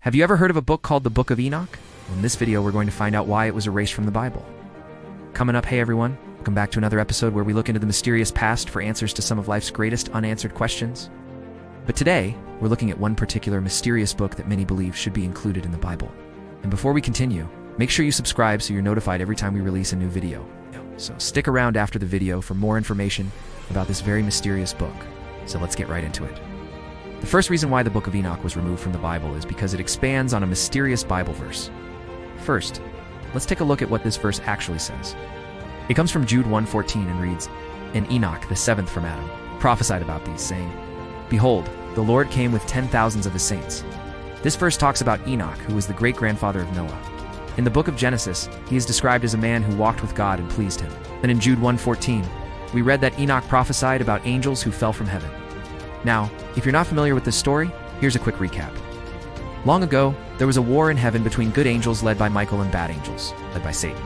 Have you ever heard of a book called the Book of Enoch? Well, in this video, we're going to find out why it was erased from the Bible. Coming up, hey everyone, welcome back to another episode where we look into the mysterious past for answers to some of life's greatest unanswered questions. But today, we're looking at one particular mysterious book that many believe should be included in the Bible. And before we continue, make sure you subscribe so you're notified every time we release a new video. So stick around after the video for more information about this very mysterious book. So let's get right into it. The first reason why the Book of Enoch was removed from the Bible is because it expands on a mysterious Bible verse. First, let's take a look at what this verse actually says. It comes from Jude 1:14 and reads, "And Enoch, the seventh from Adam, prophesied about these, saying, Behold, the Lord came with 10,000s of his saints." This verse talks about Enoch, who was the great-grandfather of Noah. In the book of Genesis, he is described as a man who walked with God and pleased him. And in Jude 1:14, we read that Enoch prophesied about angels who fell from heaven. Now, if you're not familiar with this story, here's a quick recap. Long ago, there was a war in heaven between good angels led by Michael and bad angels, led by Satan.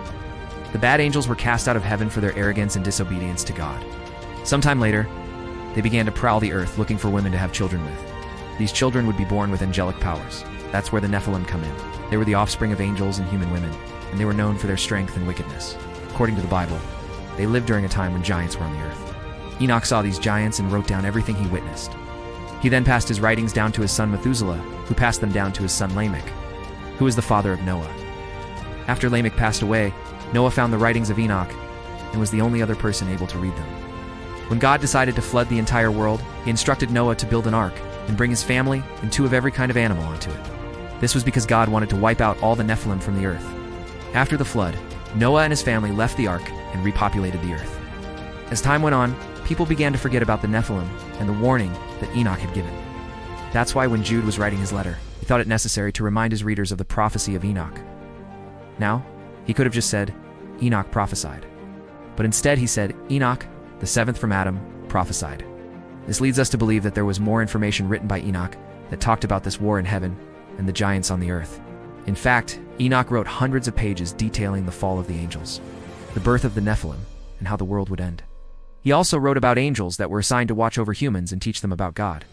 The bad angels were cast out of heaven for their arrogance and disobedience to God. Sometime later, they began to prowl the earth looking for women to have children with. These children would be born with angelic powers. That's where the Nephilim come in. They were the offspring of angels and human women, and they were known for their strength and wickedness. According to the Bible, they lived during a time when giants were on the earth. Enoch saw these giants and wrote down everything he witnessed. He then passed his writings down to his son Methuselah, who passed them down to his son Lamech, who was the father of Noah. After Lamech passed away, Noah found the writings of Enoch and was the only other person able to read them. When God decided to flood the entire world, he instructed Noah to build an ark and bring his family and 2 of every kind of animal onto it. This was because God wanted to wipe out all the Nephilim from the earth. After the flood, Noah and his family left the ark and repopulated the earth. As time went on, people began to forget about the Nephilim and the warning that Enoch had given. That's why when Jude was writing his letter, he thought it necessary to remind his readers of the prophecy of Enoch. Now, he could have just said, Enoch prophesied. But instead he said, Enoch, the seventh from Adam, prophesied. This leads us to believe that there was more information written by Enoch that talked about this war in heaven and the giants on the earth. In fact, Enoch wrote hundreds of pages detailing the fall of the angels, the birth of the Nephilim, and how the world would end. He also wrote about angels that were assigned to watch over humans and teach them about God.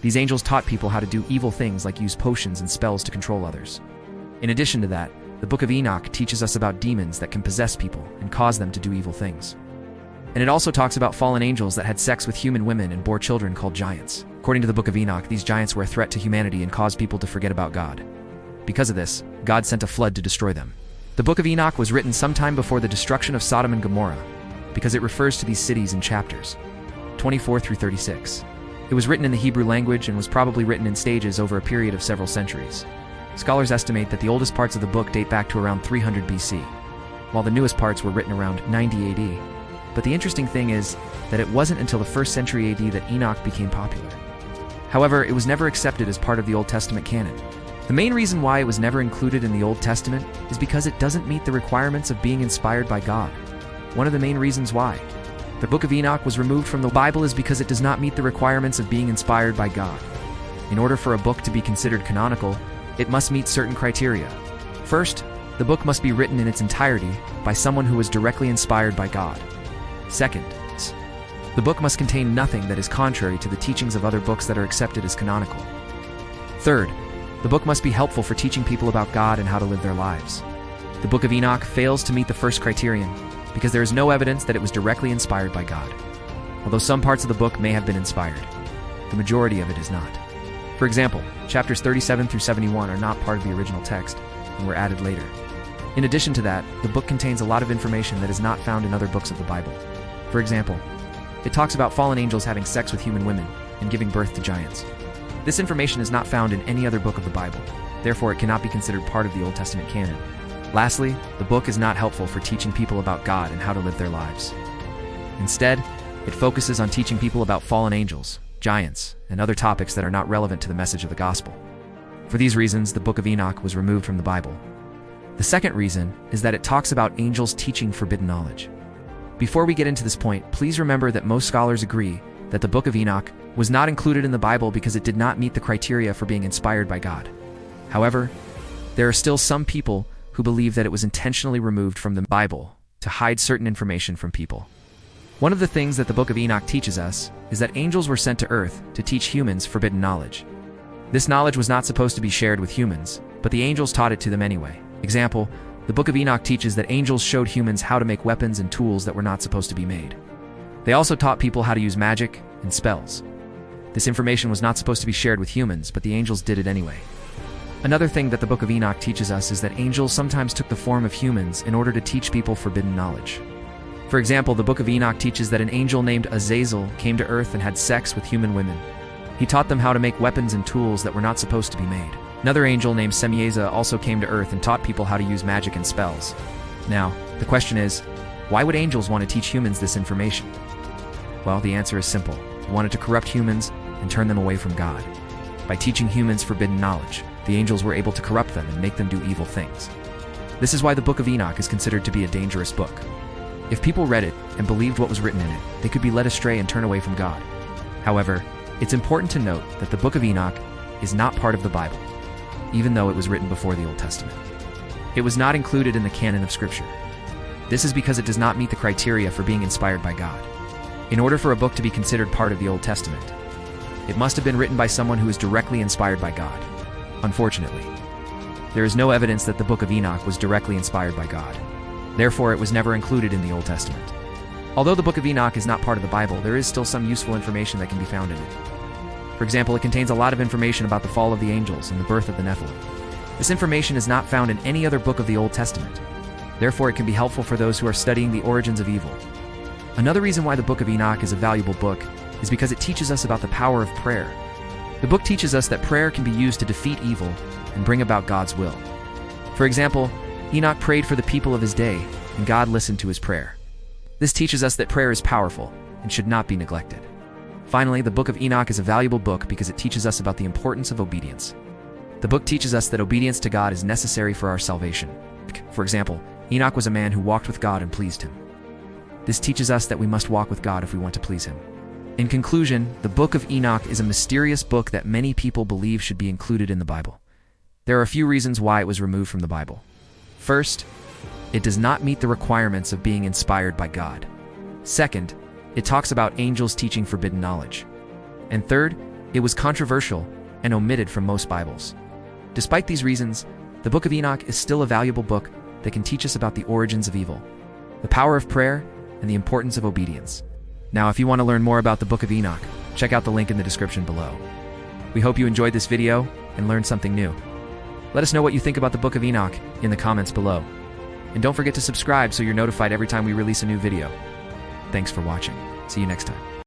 These angels taught people how to do evil things like use potions and spells to control others. In addition to that, the Book of Enoch teaches us about demons that can possess people and cause them to do evil things. And it also talks about fallen angels that had sex with human women and bore children called giants. According to the Book of Enoch, these giants were a threat to humanity and caused people to forget about God. Because of this, God sent a flood to destroy them. The Book of Enoch was written sometime before the destruction of Sodom and Gomorrah, because it refers to these cities in chapters 24 through 36. It was written in the Hebrew language and was probably written in stages over a period of several centuries. Scholars estimate that the oldest parts of the book date back to around 300 BC, while the newest parts were written around 90 AD. But the interesting thing is that it wasn't until the 1st century AD that Enoch became popular. However, it was never accepted as part of the Old Testament canon. The main reason why it was never included in the Old Testament is because it doesn't meet the requirements of being inspired by God. One of the main reasons why the Book of Enoch was removed from the Bible is because it does not meet the requirements of being inspired by God. In order for a book to be considered canonical, it must meet certain criteria. First, the book must be written in its entirety by someone who was directly inspired by God. Second, the book must contain nothing that is contrary to the teachings of other books that are accepted as canonical. Third, the book must be helpful for teaching people about God and how to live their lives. The Book of Enoch fails to meet the first criterion because there is no evidence that it was directly inspired by God. Although some parts of the book may have been inspired, the majority of it is not. For example, chapters 37 through 71 are not part of the original text and were added later. In addition to that, the book contains a lot of information that is not found in other books of the Bible. For example, it talks about fallen angels having sex with human women and giving birth to giants. This information is not found in any other book of the Bible, therefore it cannot be considered part of the Old Testament canon. Lastly, the book is not helpful for teaching people about God and how to live their lives. Instead, it focuses on teaching people about fallen angels, giants, and other topics that are not relevant to the message of the gospel. For these reasons, the Book of Enoch was removed from the Bible. The second reason is that it talks about angels teaching forbidden knowledge. Before we get into this point, please remember that most scholars agree that the Book of Enoch was not included in the Bible because it did not meet the criteria for being inspired by God. However, there are still some people who believe that it was intentionally removed from the Bible to hide certain information from people. One of the things that the Book of Enoch teaches us is that angels were sent to earth to teach humans forbidden knowledge. This knowledge was not supposed to be shared with humans, but the angels taught it to them anyway. Example, the Book of Enoch teaches that angels showed humans how to make weapons and tools that were not supposed to be made. They also taught people how to use magic and spells. This information was not supposed to be shared with humans, but the angels did it anyway. Another thing that the Book of Enoch teaches us is that angels sometimes took the form of humans in order to teach people forbidden knowledge. For example, the Book of Enoch teaches that an angel named Azazel came to earth and had sex with human women. He taught them how to make weapons and tools that were not supposed to be made. Another angel named Semieza also came to earth and taught people how to use magic and spells. Now, the question is, why would angels want to teach humans this information? Well, the answer is simple. They wanted to corrupt humans and turn them away from God. By teaching humans forbidden knowledge, the angels were able to corrupt them and make them do evil things. This is why the Book of Enoch is considered to be a dangerous book. If people read it and believed what was written in it, they could be led astray and turn away from God. However, it's important to note that the Book of Enoch is not part of the Bible, even though it was written before the Old Testament. It was not included in the canon of Scripture. This is because it does not meet the criteria for being inspired by God. In order for a book to be considered part of the Old Testament, it must have been written by someone who is directly inspired by God. Unfortunately, there is no evidence that the Book of Enoch was directly inspired by God. Therefore, it was never included in the Old Testament. Although the Book of Enoch is not part of the Bible, there is still some useful information that can be found in it. For example, it contains a lot of information about the fall of the angels and the birth of the Nephilim. This information is not found in any other book of the Old Testament. Therefore, it can be helpful for those who are studying the origins of evil. Another reason why the Book of Enoch is a valuable book is because it teaches us about the power of prayer. The book teaches us that prayer can be used to defeat evil and bring about God's will. For example, Enoch prayed for the people of his day, and God listened to his prayer. This teaches us that prayer is powerful and should not be neglected. Finally, the Book of Enoch is a valuable book because it teaches us about the importance of obedience. The book teaches us that obedience to God is necessary for our salvation. For example, Enoch was a man who walked with God and pleased him. This teaches us that we must walk with God if we want to please him. In conclusion, the Book of Enoch is a mysterious book that many people believe should be included in the Bible. There are a few reasons why it was removed from the Bible. First, it does not meet the requirements of being inspired by God. Second, it talks about angels teaching forbidden knowledge. And third, it was controversial and omitted from most Bibles. Despite these reasons, the Book of Enoch is still a valuable book that can teach us about the origins of evil, the power of prayer, and the importance of obedience. Now, if you want to learn more about the Book of Enoch, check out the link in the description below. We hope you enjoyed this video and learned something new. Let us know what you think about the Book of Enoch in the comments below. And don't forget to subscribe so you're notified every time we release a new video. Thanks for watching. See you next time.